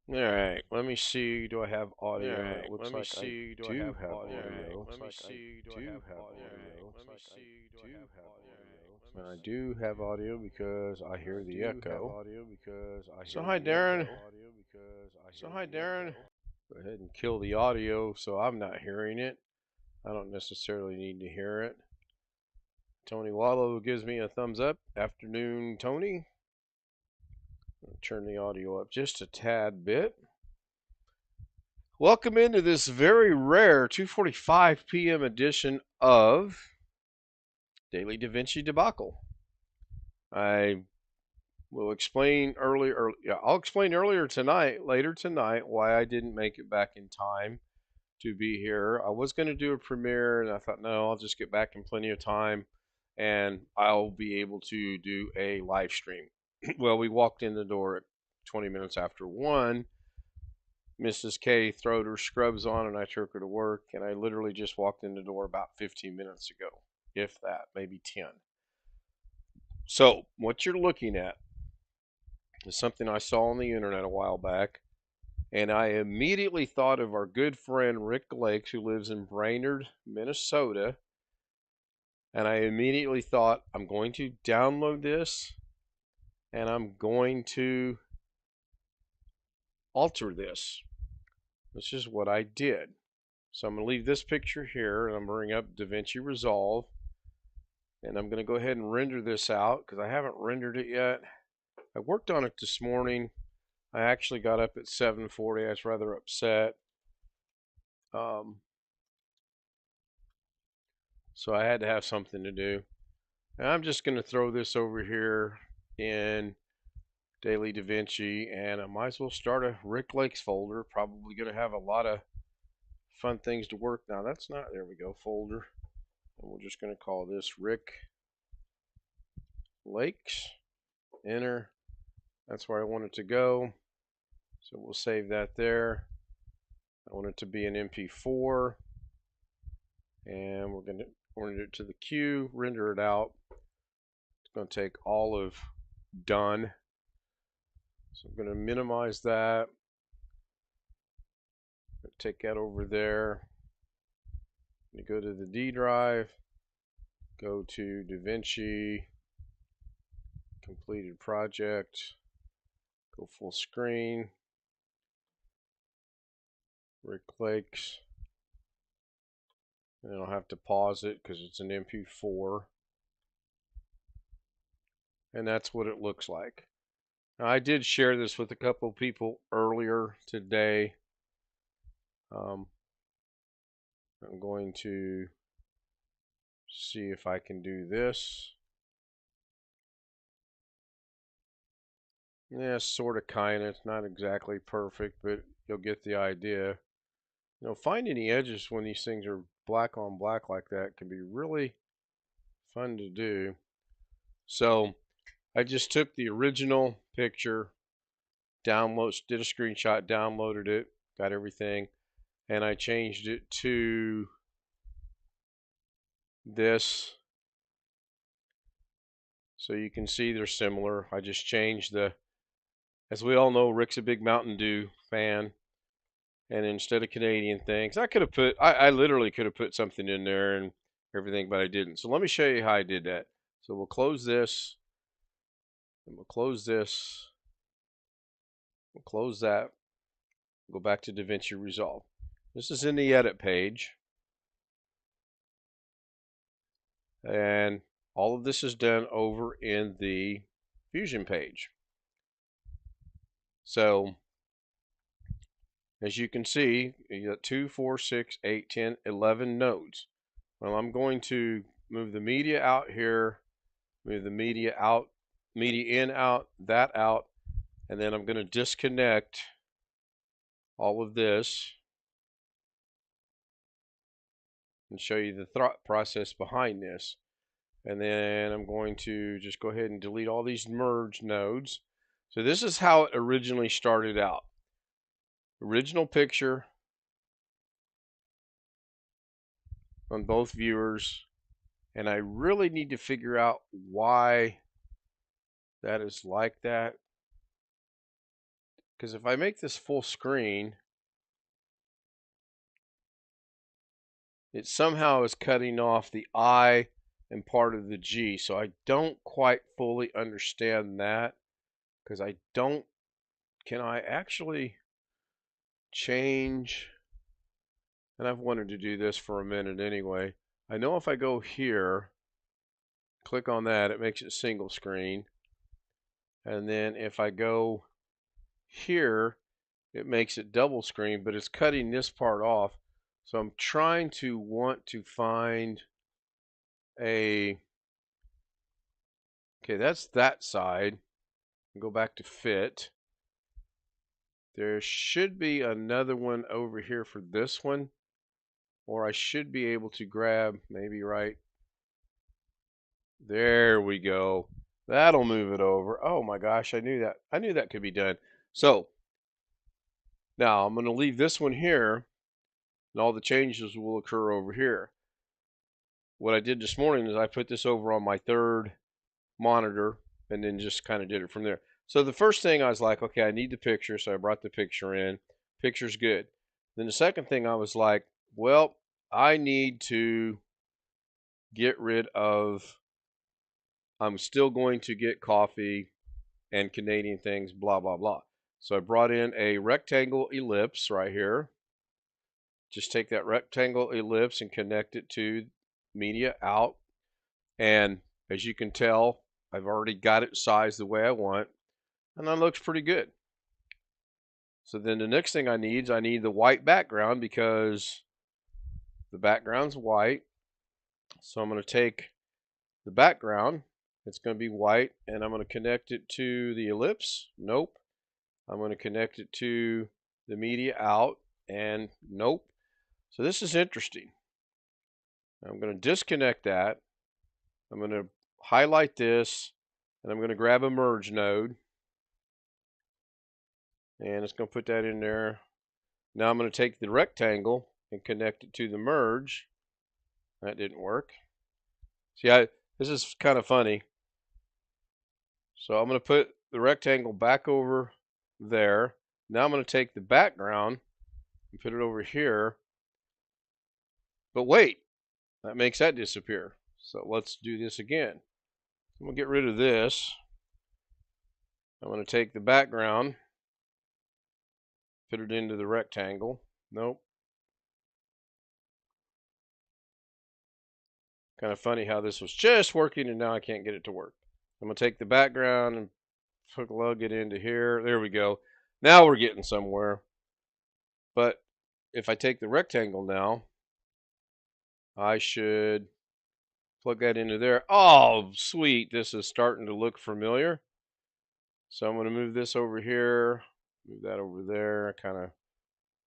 All right, let me see. Do I have All audio? And right, it looks let me like I see. Do I do have have audio? audio. Let me see. Do I have audio? Let me see. Do I have audio? Let me And I see. do have audio because I And hear I the do have echo. audio because I So hear hi, the Darren. echo. Audio because I hear the echo. Go ahead and kill the audio so I'm not hearing it. I don't necessarily need to hear it. Tony Wallow gives me a thumbs up. Afternoon, Tony. I'll turn the audio up just a tad bit. Welcome into this very rare 2:45 p.m. edition of Daily Davinci Debacle. I will explain earlier. Yeah, I'll explain later tonight, why I didn't make it back in time to be here. I was going to do a premiere, and I thought, no, I'll just get back in plenty of time, and I'll be able to do a live stream. Well, we walked in the door at 20 minutes after 1. Mrs. K throwed her scrubs on, and I took her to work, and I literally just walked in the door about 15 minutes ago, if that, maybe 10. So, what you're looking at is something I saw on the internet a while back, and I immediately thought of our good friend Rick Lakes, who lives in Brainerd, Minnesota. And I immediately thought, I'm going to download this and I'm going to alter this. This is what I did. So I'm going to leave this picture here, and I'm bring up Davinci Resolve, and I'm going to go ahead and render this out because I haven't rendered it yet. I worked on it this morning. I actually got up at 7:40. I was rather upset. Um, so I had to have something to do. And I'm just going to throw this over here in Daily Davinci, and I might as well start a Rick Lakes folder. Probably going to have a lot of fun things to work. Now that's not, there we go, folder. And we're just going to call this Rick Lakes. Enter. That's where I want it to go. So we'll save that there. I want it to be an MP4, and we're going to render it to the queue, render it out. It's going to take all of done. So I'm going to minimize that. Take that over there. You go to the D drive, go to DaVinci, completed project, go full screen, Rick Lakes, and then I'll have to pause it because it's an MP4, and that's what it looks like. Now, I did share this with a couple of people earlier today. Um, I'm going to see if I can do this. Yeah, sort of, kind of. It's not exactly perfect, but you'll get the idea. Finding the edges when these things are black on black like that can be really fun to do. So I just took the original picture, did a screenshot, downloaded it, got everything, and I changed it to this. So you can see they're similar. I just changed as we all know, Rick's a big Mountain Dew fan. And instead of Canadian things, I literally could have put something in there and everything, but I didn't. So let me show you how I did that. So we'll close this, and we'll close this, we'll close that, go back to DaVinci Resolve. This is in the edit page, and all of this is done over in the Fusion page. So as you can see, you got 2, 4, 6, 8, 10, 11 nodes. Well, I'm going to move the media out here, move the media out, media in, out, that out, and then I'm going to disconnect all of this and show you the thought process behind this. And then I'm going to just go ahead and delete all these merge nodes. So this is how it originally started out. Original picture on both viewers, and I really need to figure out why that is like that. because if I make this full screen, it somehow is cutting off the I and part of the G. So I don't quite fully understand that, because I don't, can I actually change, and I've wanted to do this for a minute anyway. I know if I go here, click on that, it makes it single screen. And then if I go here, it makes it double screen, but it's cutting this part off. So I'm trying to want to find a, okay, that's that side. Go back to fit. There should be another one over here for this one, or I should be able to grab maybe right there. We go. That'll move it over. Oh my gosh, I knew that. I knew that could be done. So now I'm going to leave this one here, and all the changes will occur over here. What I did this morning is I put this over on my third monitor and then just kind of did it from there. So the first thing I was like, okay, I need the picture, so I brought the picture in. Picture's good. Then the second thing I was like, well, I need to get rid of, I'm still going to get coffee and Canadian things, blah, blah, blah. So I brought in a rectangle ellipse right here. Just take that rectangle ellipse and connect it to media out. And as you can tell, I've already got it sized the way I want, and that looks pretty good. So then the next thing I need is I need the white background, because the background's white. So I'm going to take the background, it's going to be white, and I'm going to connect it to the ellipse. Nope. I'm going to connect it to the media out, and nope. So this is interesting. I'm going to disconnect that. I'm going to highlight this, and I'm going to grab a merge node, and it's going to put that in there. Now I'm going to take the rectangle and connect it to the merge. That didn't work. See, this is kind of funny. So I'm going to put the rectangle back over there. Now I'm going to take the background and put it over here. But wait, that makes that disappear. So let's do this again. I'm going to get rid of this. I'm going to take the background, put it into the rectangle. Nope. Kind of funny how this was just working and now I can't get it to work. I'm going to take the background and plug it into here. There we go. Now we're getting somewhere. But if I take the rectangle now, I should plug that into there. Oh, sweet. This is starting to look familiar. So I'm going to move this over here, move that over there, kind of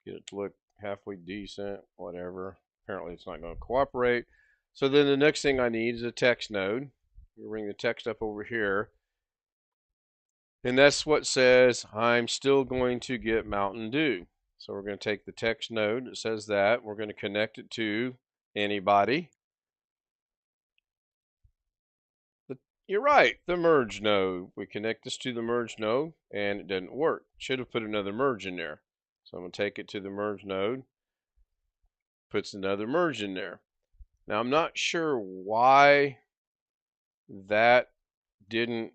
get it to look halfway decent, whatever. Apparently it's not going to cooperate. So then the next thing I need is a text node. We bring the text up over here. And that's what says, I'm still going to get Mountain Dew. So we're going to take the text node that says that. We're going to connect it to anybody. You're right, the merge node. We connect this to the merge node, and it doesn't work. Should have put another merge in there. So I'm going to take it to the merge node, puts another merge in there. Now I'm not sure why that didn't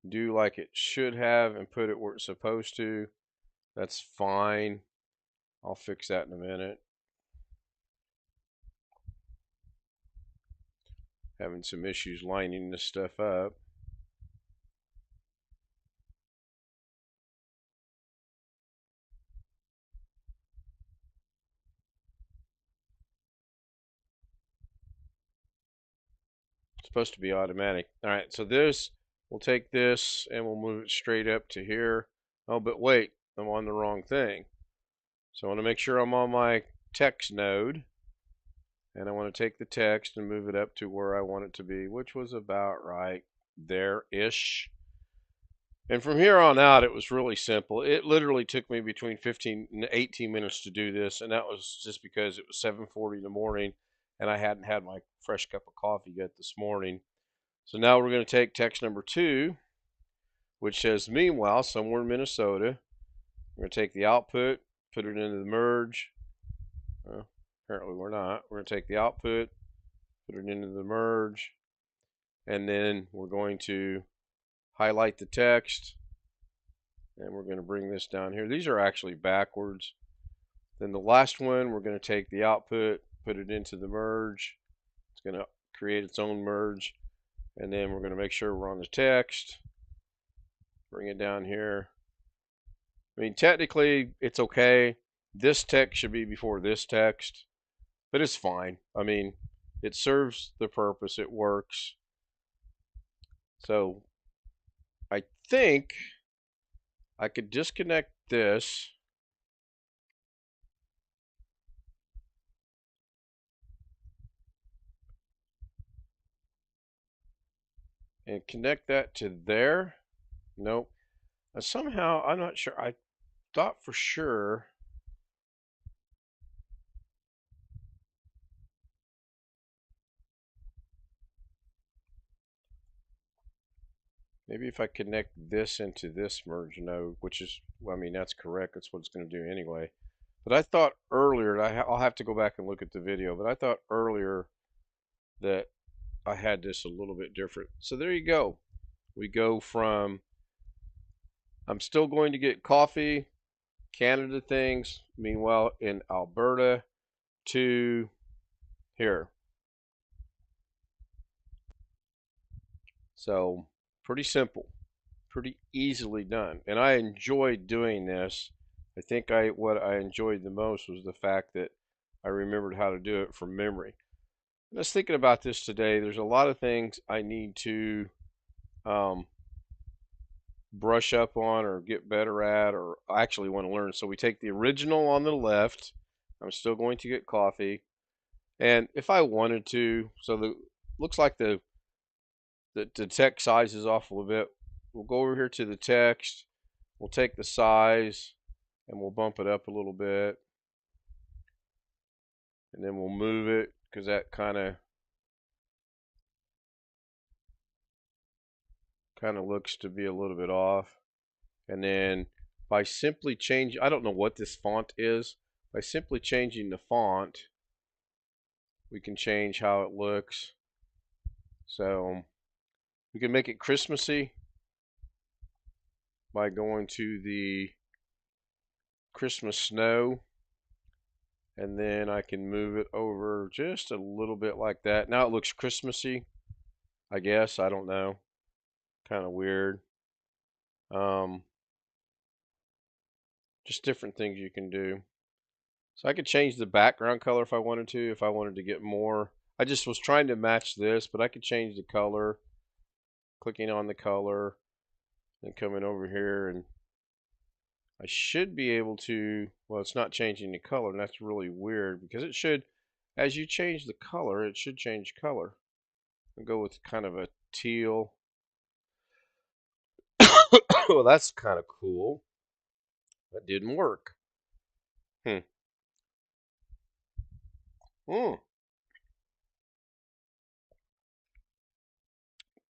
do like it should have and put it where it's supposed to. That's fine. I'll fix that in a minute. Having some issues lining this stuff up. It's supposed to be automatic. All right, so this, we'll take this and we'll move it straight up to here. Oh, but wait, I'm on the wrong thing. So I want to make sure I'm on my text node. And I want to take the text and move it up to where I want it to be, which was about right there-ish. And from here on out, it was really simple. It literally took me between 15 and 18 minutes to do this, and that was just because it was 7:40 in the morning, and I hadn't had my fresh cup of coffee yet this morning. So now we're going to take text number 2. which says, meanwhile, somewhere in Minnesota, we're going to take the output, put it into the merge. Well, apparently we're not. We're going to take the output, put it into the merge, and then we're going to highlight the text, and we're going to bring this down here. These are actually backwards. Then the last one, we're going to take the output, put it into the merge. It's going to create its own merge, and then we're going to make sure we're on the text. Bring it down here. I mean, technically, it's okay. This text should be before this text, but it's fine. I mean, it serves the purpose. It works. So I think I could disconnect this. And connect that to there. Nope. Somehow, I'm not sure. I thought for sure. Maybe if I connect this into this merge node, which is, well, I mean, that's correct. That's what it's going to do anyway. But I thought earlier, I'll have to go back and look at the video, but I thought earlier that I had this a little bit different. So there you go. We go from, I'm still going to get coffee, Canada things, meanwhile in Alberta, to here. So pretty simple, pretty easily done. And I enjoyed doing this. I think what I enjoyed the most was the fact that I remembered how to do it from memory. I was thinking about this today. There's a lot of things I need to brush up on or get better at, or I actually want to learn. So we take the original on the left. I'm still going to get coffee. And if I wanted to, so the looks like the text size is off a little bit. We'll go over here to the text. We'll take the size and we'll bump it up a little bit. And then we'll move it because that kind of looks to be a little bit off. And then by simply changing, I don't know what this font is. By simply changing the font, we can change how it looks. So we can make it Christmassy by going to the Christmas snow, and then I can move it over just a little bit like that. Now it looks Christmassy, I guess. I don't know. Kind of weird. Just different things you can do. So I could change the background color if I wanted to, if I wanted to get more. I just was trying to match this, but I could change the color, clicking on the color, and coming over here, and I should be able to, well, it's not changing the color, and that's really weird, because it should, as you change the color, it should change color. I'll go with kind of a teal. Well, that's kind of cool. That didn't work. Hmm.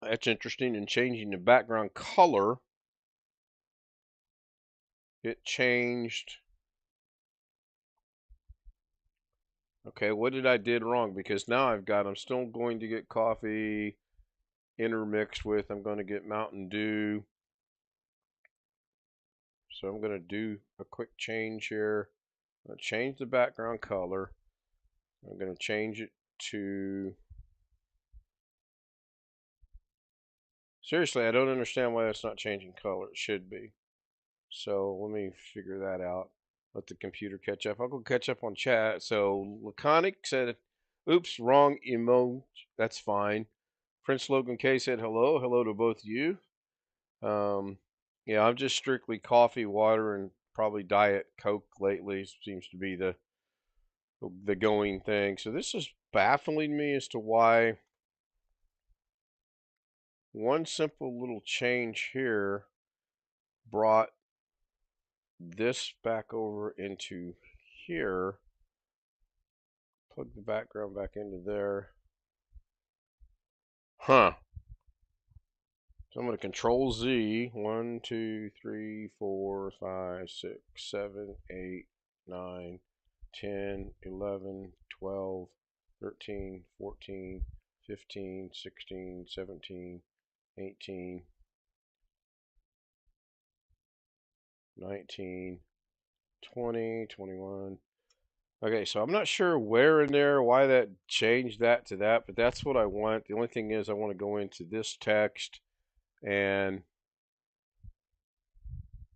That's interesting. In changing the background color, it changed. Okay, what did I did wrong? Because now I'm still going to get coffee intermixed with, I'm going to get Mountain Dew. So I'm going to do a quick change here. I'm going to change the background color. I'm going to change it to, seriously, I don't understand why that's not changing color. It should be. So let me figure that out. Let the computer catch up. I'll go catch up on chat. So Laconic said, oops, wrong emoji. That's fine. Prince Logan K said hello. Hello to both of you. Yeah, I'm just strictly coffee, water, and probably Diet Coke lately. Seems to be the going thing. So this is baffling me as to why one simple little change here brought this back over into here. Plug the background back into there. Huh. So I'm going to Control Z. 1, 2, 3, 4, 5, 6, 7, 8, 9, 10, 11, 12, 13, 14, 15, 16, 17, 18, 19, 20, 21. Okay, so I'm not sure where in there, why that changed that to that, but that's what I want. The only thing is I want to go into this text, and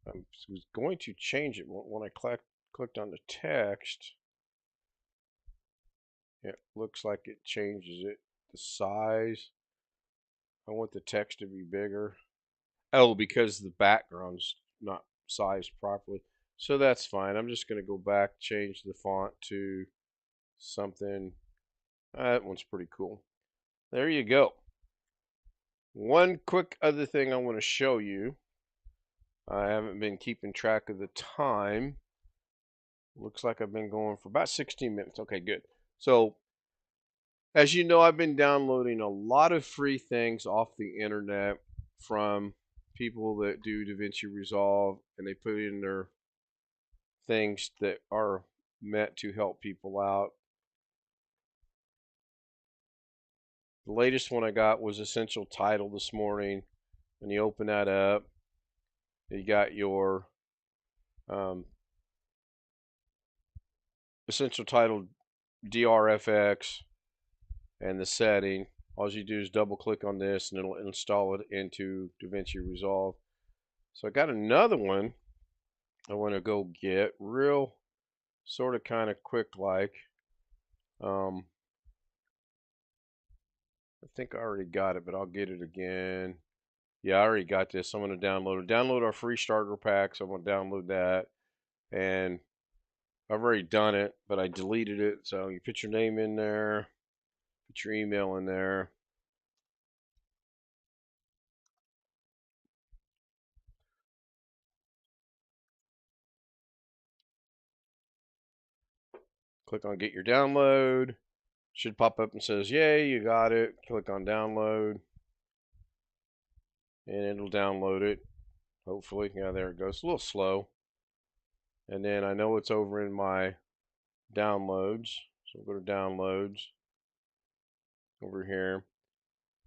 I was going to change it when I clicked on the text. It looks like it changes it. The size. I want the text to be bigger. Oh, because the background's not sized properly. So that's fine. I'm just going to go back, change the font to something. That one's pretty cool. There you go. One quick other thing I want to show you. I haven't been keeping track of the time. Looks like I've been going for about 16 minutes. Okay, good. So, as you know, I've been downloading a lot of free things off the internet from people that do DaVinci Resolve, and they put in their things that are meant to help people out. The latest one I got was Essential Title this morning. When you open that up, you got your Essential Title DRFX and the setting. All you do is double click on this and it'll install it into DaVinci Resolve. So I got another one I want to go get real sort of kind of quick like. I think I already got it, but I'll get it again. Yeah, I already got this. I'm going to download it. Download our free starter pack. So I'm going to download that. And I've already done it, but I deleted it. So you put your name in there, put your email in there. Click on get your download. Should pop up and says, yay, you got it. Click on download. And it'll download it. Hopefully. Yeah, there it goes. It's a little slow. And then I know it's over in my downloads. So we'll go to downloads over here.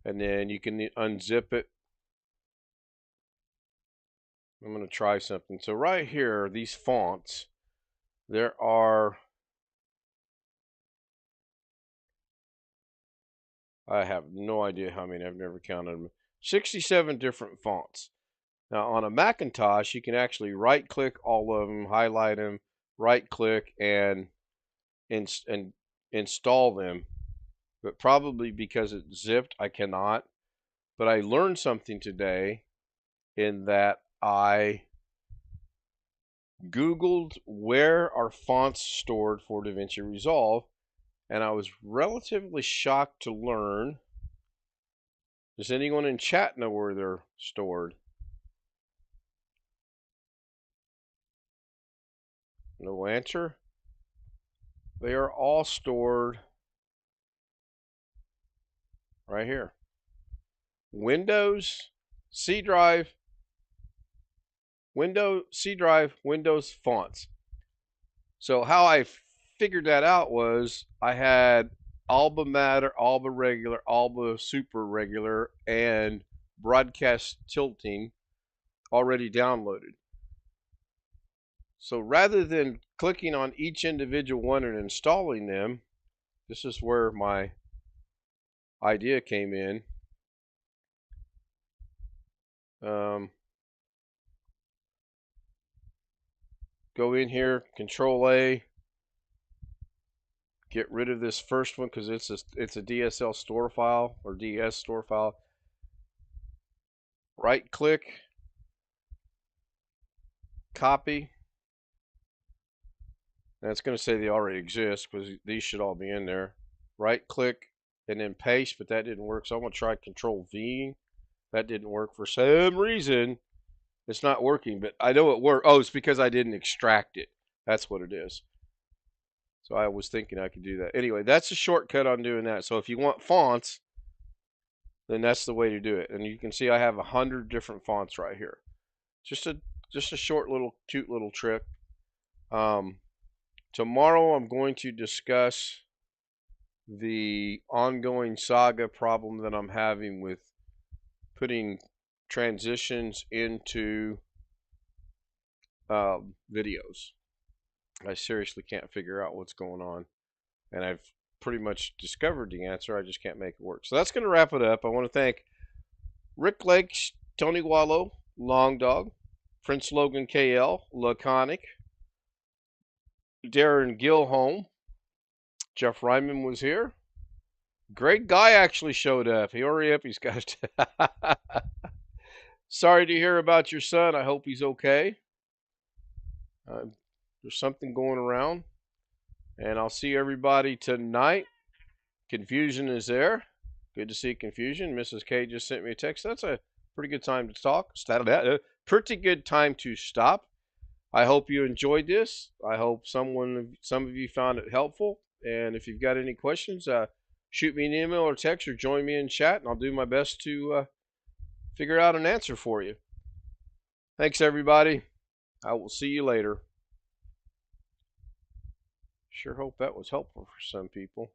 And then you can unzip it. I'm going to try something. So right here, these fonts, there are, I have no idea how many, I've never counted them, 67 different fonts. Now on a Macintosh, you can actually right click all of them, highlight them, right click and install them. But probably because it's zipped, I cannot. But I learned something today in that I Googled where are fonts stored for DaVinci Resolve, and I was relatively shocked to learn. Does anyone in chat know where they're stored? No answer? They are all stored right here. Windows, C drive, Windows fonts. So how I figured that out was I had Alba Matter, Alba Regular, Alba Super Regular, and Broadcast Tilting already downloaded. So rather than clicking on each individual one and installing them, this is where my idea came in. Go in here, Control A, get rid of this first one because it's a DSL store file or DS store file. Right click, copy. And it's going to say they already exist because these should all be in there. Right click and then paste, but that didn't work. So I'm going to try Control V. That didn't work for some reason. It's not working, but I know it worked. Oh, it's because I didn't extract it. That's what it is. So I was thinking I could do that. Anyway, that's a shortcut on doing that. So if you want fonts, then that's the way to do it. And you can see I have 100 different fonts right here. Just a short little cute little trick. Tomorrow I'm going to discuss the ongoing saga problem that I'm having with putting transitions into videos. I seriously can't figure out what's going on, and I've pretty much discovered the answer. I just can't make it work. So that's going to wrap it up. I want to thank Rick Lakes, Tony Wallow, Long Dog, Prince Logan KL, Laconic, Darren Gilholm, Jeff Ryman was here. Great guy actually showed up. Hurry up, he's got. Sorry to hear about your son. I hope he's okay. There's something going around, and I'll see everybody tonight. Confusion is there. Good to see Confusion. Mrs. K just sent me a text. That's a pretty good time to talk. Pretty good time to stop. I hope you enjoyed this. I hope some of you found it helpful. And if you've got any questions, shoot me an email or text or join me in chat, and I'll do my best to figure out an answer for you. Thanks, everybody. I will see you later. Sure hope that was helpful for some people.